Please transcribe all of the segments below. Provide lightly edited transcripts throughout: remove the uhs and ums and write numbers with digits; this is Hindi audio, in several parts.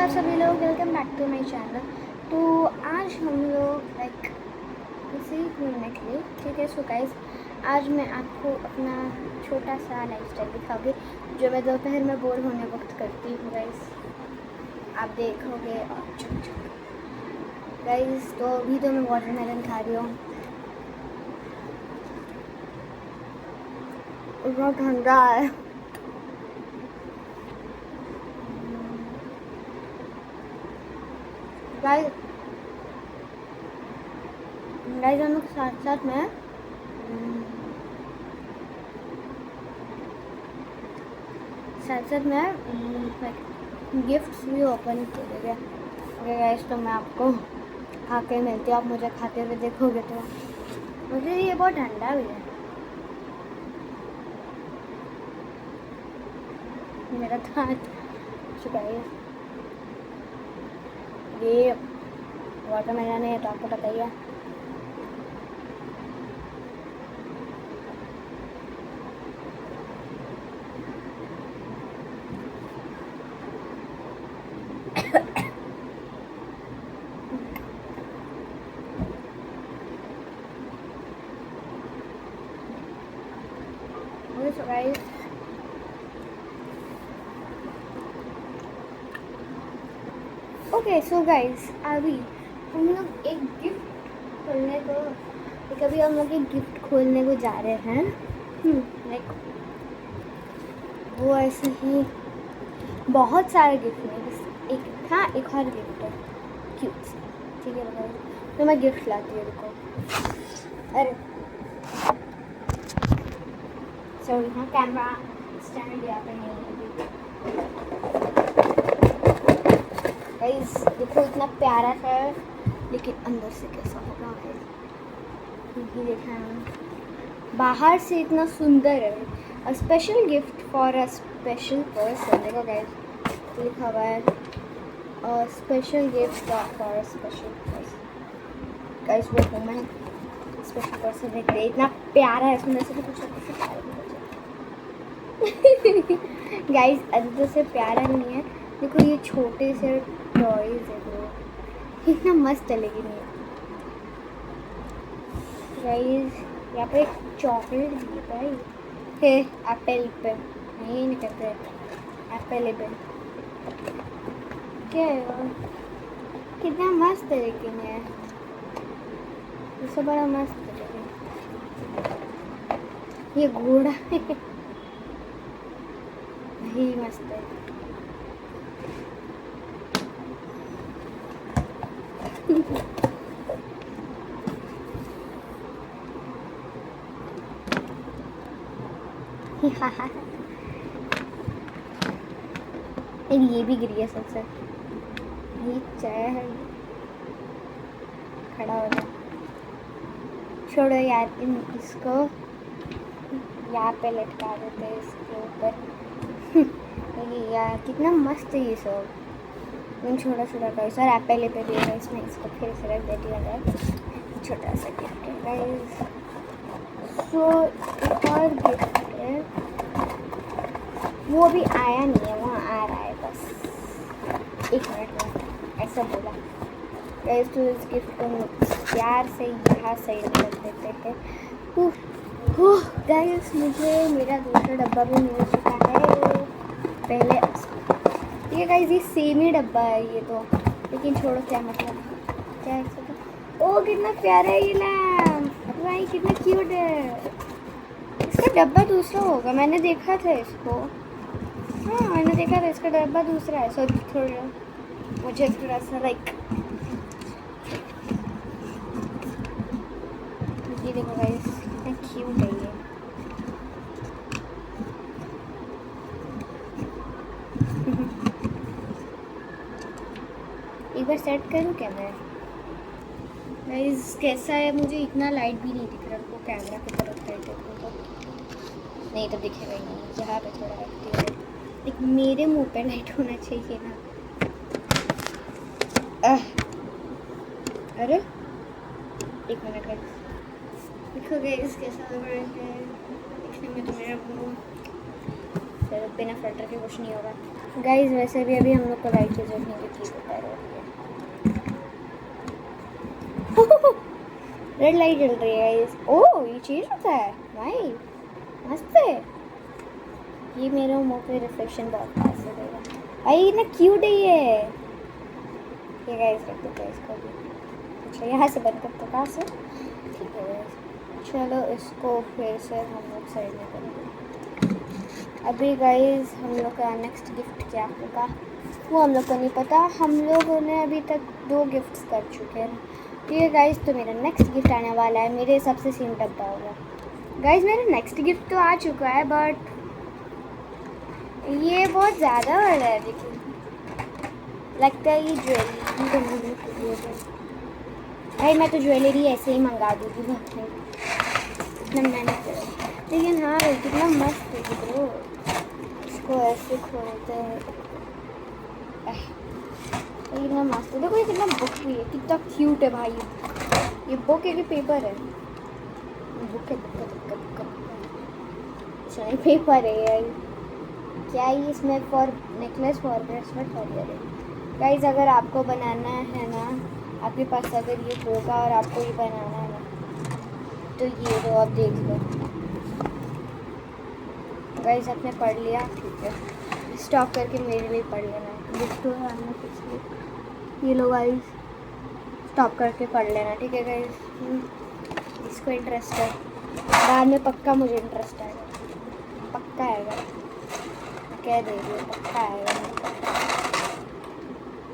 नमस्कार सभी लोग, welcome back to my channel. तो आज हम लोग इसी घूमने के लिए, ठीक है। सो गाइस, आज मैं आपको अपना छोटा सा लाइफस्टाइल दिखाऊंगी जो मैं दोपहर में बोर होने वक्त करती हूँ। गाइस आप देखोगे और गाइस, तो अभी तो मैं वाटरमेलन खा रही हूँ, बहुत ठंडा है। गाइस हम लोग साथ साथ में गिफ्ट्स भी ओपन करेंगे। ओके गाइस, तो मैं आपको खा के मिलती हूँ। आप मुझे खाते हुए देखोगे तो मुझे ये बहुत ठंडा भी है। मेरा दांत गाइस, ये वाटरमेलन है तो आपको पता ही है। So guys, okay so guys, अभी हम लोग एक गिफ्ट खोलने को कभी हम लोग एक गिफ्ट खोलने को जा रहे हैं। लाइक वो ऐसे ही बहुत सारे गिफ्ट हैं, बस एक हाँ एक और गिफ्ट है क्यूट, ठीक है गाइस। तो मैं गिफ्ट लाती हूँ, रुको। अरे सॉरी, हाँ कैमरा स्टैंड यहाँ पे नहीं है। गाइस देखो, इतना प्यारा सा है, लेकिन अंदर से कैसा होगा ये देखना। बाहर से इतना सुंदर है। A special gift for a special person. देखो गाइस, लिखा हुआ है a special gift for a special person. Guys वो हूँ मैं, स्पेशल पर्सन। देखते इतना प्यारा है, सुंदर से कुछ गाइस अंदर से प्यारा नहीं है। देखो ये छोटे से टॉयज है ब्रो, इतना मस्त है। लेकिन ये गाइस यहाँ पे एक चॉकलेट भी है भाई, है एप्पल पे नहीं कहते, एप्पल पे क्या है, कितना मस्त है। लेकिन ये सब बड़ा मस्त है। लेकिन ये घोड़ा है ही मस्त है। ये भी गिरी है सबसे। ये चाय है, खड़ा हो जा, छोड़ो यार। इसको यहाँ पे लटका देते हैं इसके ऊपर। यार कितना मस्त है ये सब। छोटा छोटा का सर एप्पल पे भी है इसमें, इसको फिर से रख देती है। छोटा सा गिफ्ट है गाइस। सो एक और गिफ्ट है, वो भी आया नहीं है, वहाँ आ रहा है बस। एक मिनट में ऐसा बोला गाइस। तो इस गिफ्ट को प्यार से यहाँ सही रख देते हैं। गाइस मुझे मेरा दूसरा डब्बा भी मिल चुका है पहले। ठीक है गाइस, ये सेम ही डब्बा है ये तो, लेकिन छोड़ो क्या मतलब, क्या है। ओ कितना प्यारा है ये लैम्प भाई, कितना क्यूट है। इसका डब्बा दूसरा होगा, मैंने देखा था इसको। हाँ मैंने देखा था, इसका डब्बा दूसरा है। सो थोड़ा मुझे थोड़ा सा लाइक, ये देखो गाइस कितना क्यूट है ये। एक बार सेट करूँ क्या मैं गाइस, कैसा है। मुझे इतना लाइट भी नहीं दिख रहा, वो कैमरा की तरफ कर देखो तो नहीं तो दिखेगा ही नहीं। यहाँ पे थोड़ा रखती है, एक मेरे मुंह पे लाइट होना चाहिए ना। अरे एक मिनट गाइस, देखो गाइस कैसा लग रहा है दिखने में तो मेरा मुंह। फिर बिना फिल्टर के कुछ नहीं होगा। गाइस वैसे भी अभी हम लोग को लाइट की जगह की रिपेयर हो रही है। रेड लाइट जल रही है गाइस। ओह ये चेंज होता है भाई, मस्त है। ये मेरे मुंह पे रिफ्लेक्शन बहुत पास से देगा भाई, ना क्यूट है ये गाइस। रख दो इसको भी। अच्छा यहाँ से बंद करते कहाँ से, ठीक है गाइस। चलो इसको फिर से हम लोग साइड में करेंगे। अभी गाइस हम लोग का नेक्स्ट गिफ्ट क्या होगा वो हम लोग को नहीं पता। हम लोगों ने अभी तक 2 गिफ्ट्स कर चुके हैं, ठीक है गाइस। तो मेरा नेक्स्ट गिफ्ट आने वाला है, मेरे हिसाब से सेम डब्बा होगा गाइस। मेरा नेक्स्ट गिफ्ट तो आ चुका है बट ये बहुत ज़्यादा बड़ा है। देखिए लगता है ये ज्वेलरी भाई, मैं तो ज्वेलरी ऐसे ही मंगा दूँगी इतना मेहनत कर। लेकिन हाँ भाई कितना मस्त है ब्रो, इसको ऐसे खोलते हैं कितना मस्त है। देखो ये कितना बुक भी है, कितना क्यूट है भाई। ये बुक है कि पेपर है, बुक है अच्छा पेपर है यार। क्या है इसमें, for necklace for bracelet for earring. Guys अगर आपको बनाना है ना, आपके पास अगर ये होगा और आपको ये बनाना है ना तो ये लो आप देख लो गाइस। आपने पढ़ लिया ठीक है, स्टॉक करके मेरे लिए पढ़ लेना। बुक तो है ना कुछ, ये लो गाइस स्टॉप करके पढ़ लेना ठीक है गाइस। इसको इंटरेस्ट है बाद में पक्का मुझे इंटरेस्ट आएगा, पक्का आएगा, कह दे रही हूँ पक्का आएगा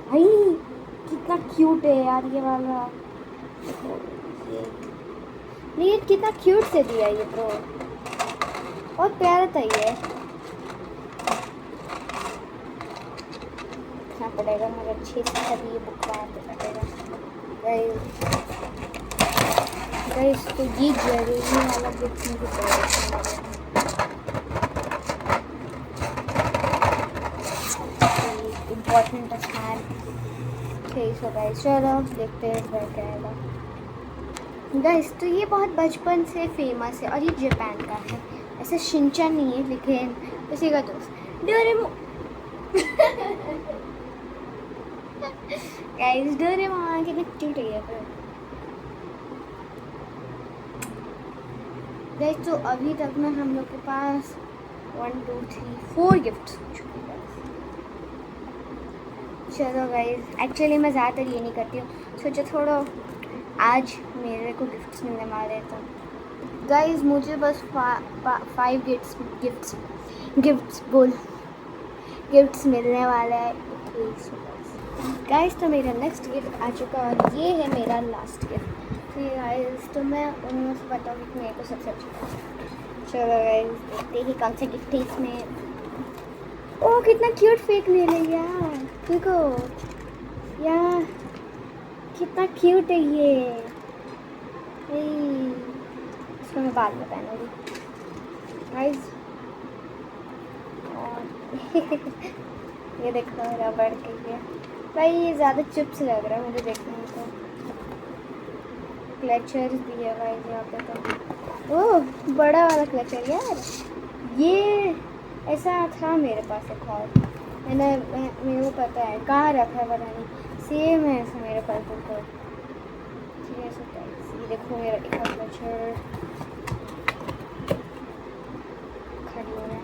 भाई। कितना क्यूट है यार ये वाला, ये कितना क्यूट से दिया ये ब्रो, बहुत प्यारा था ये। रखना पड़ेगा मगर अच्छे से तभी ये बुक वहाँ पे पड़ेगा गाइस। तो ये ज्वेलरी वाला गिफ्ट मुझे बहुत इम्पोर्टेंट है। ठीक है गाइस चलो देखते हैं इस बार क्या आएगा गाइस। तो ये बहुत बचपन से फेमस है और ये जापान का है, ऐसे शिनचैन नहीं है लेकिन उसी का दोस्त डोरेमोन। गाइस डोरेमोन कितना क्यूट है गाइस। तो अभी तक में हम लोग के पास 1 2 3 4 गिफ्ट्स हो चुके हैं। चलो गाइस एक्चुअली मैं ज़्यादातर ये नहीं करती हूँ, सोचा थोड़ा आज मेरे को गिफ्ट्स मिलने वाले तो गाइस मुझे बस 5 गिफ्ट्स मिलने वाला है गाइस। तो मेरा नेक्स्ट गिफ्ट आ चुका और ये है मेरा लास्ट गिफ्ट। तो गाइस तो मैं उनमें से बताऊँ कि मेरे को सबसे अच्छा। चलो गाइस देखते ही कौन सा गिफ्ट है इसमें। ओह कितना क्यूट फेक नेल है यार, देखो यार कितना क्यूट है ये। इसको मैं बाद में पहनूंगी गाइस। ये देखो रबड़ के ये भाई, ये ज़्यादा चिप्स लग रहा है मुझे देखने में। तो क्लचर्स भी है गाइस यहाँ पे। तो ओह बड़ा वाला क्लचर यार, ये ऐसा था मेरे पास एक और, मेरे को पता है कहाँ रखा है पता नहीं, सेम है ऐसा मेरे पास बिल्कुल। ये देखो मेरा एक और क्लचर खड़ी हो रहा है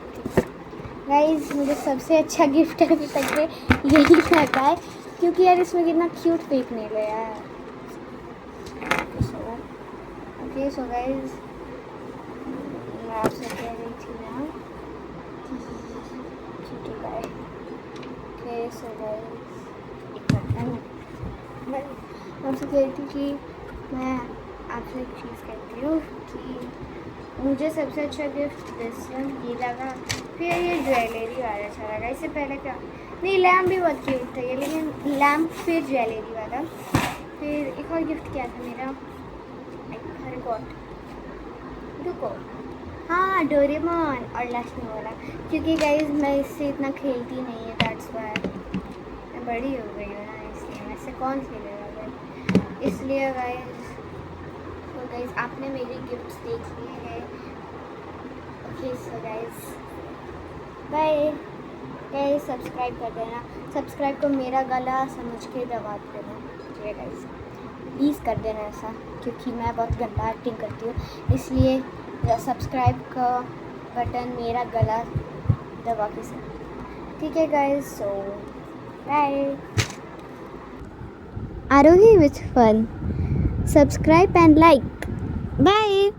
गाइस। मुझे सबसे अच्छा गिफ्ट अभी तक में यही लगा है क्योंकि यार इसमें कितना क्यूट फेक नेल है यार। ओके सो गाइस मैं आपसे कह रही थी ना ओके सो गाइस मैं आपसे कह रही थी कि मैं आपसे एक चीज़ कहती हूँ कि मुझे सबसे अच्छा गिफ्ट दिस ये लगा, फिर ये ज्वेलरी वाला अच्छा लगा। इससे पहले क्या नहीं, लैम्प भी बहुत क्यूट था ये, लेकिन लैम्प फिर ज्वेलरी वाला। फिर एक और गिफ्ट क्या था मेरा, रुको हाँ डोरेमोन और लास्ट में वाला, क्योंकि गाइज मैं इससे इतना खेलती नहीं है, दैट्स व्हाई। मैं बड़ी हो गई हूँ ना इसलिए, वैसे कौन खेलेगा भाई, इसलिए गाइज। तो गाइज आपने मेरे गिफ्ट्स देख लिए हैं। Okay so guys bye. Guys subscribe कर देना, सब्सक्राइब को मेरा गला समझ के दबा देना, ठीक है गाइस, प्लीज़ कर देना ऐसा, क्योंकि मैं बहुत गंदा एक्टिंग करती हूँ, इसलिए सब्सक्राइब का बटन मेरा गला दबा के से, ठीक है guys, so bye. Aarohi with fun, subscribe and like, bye.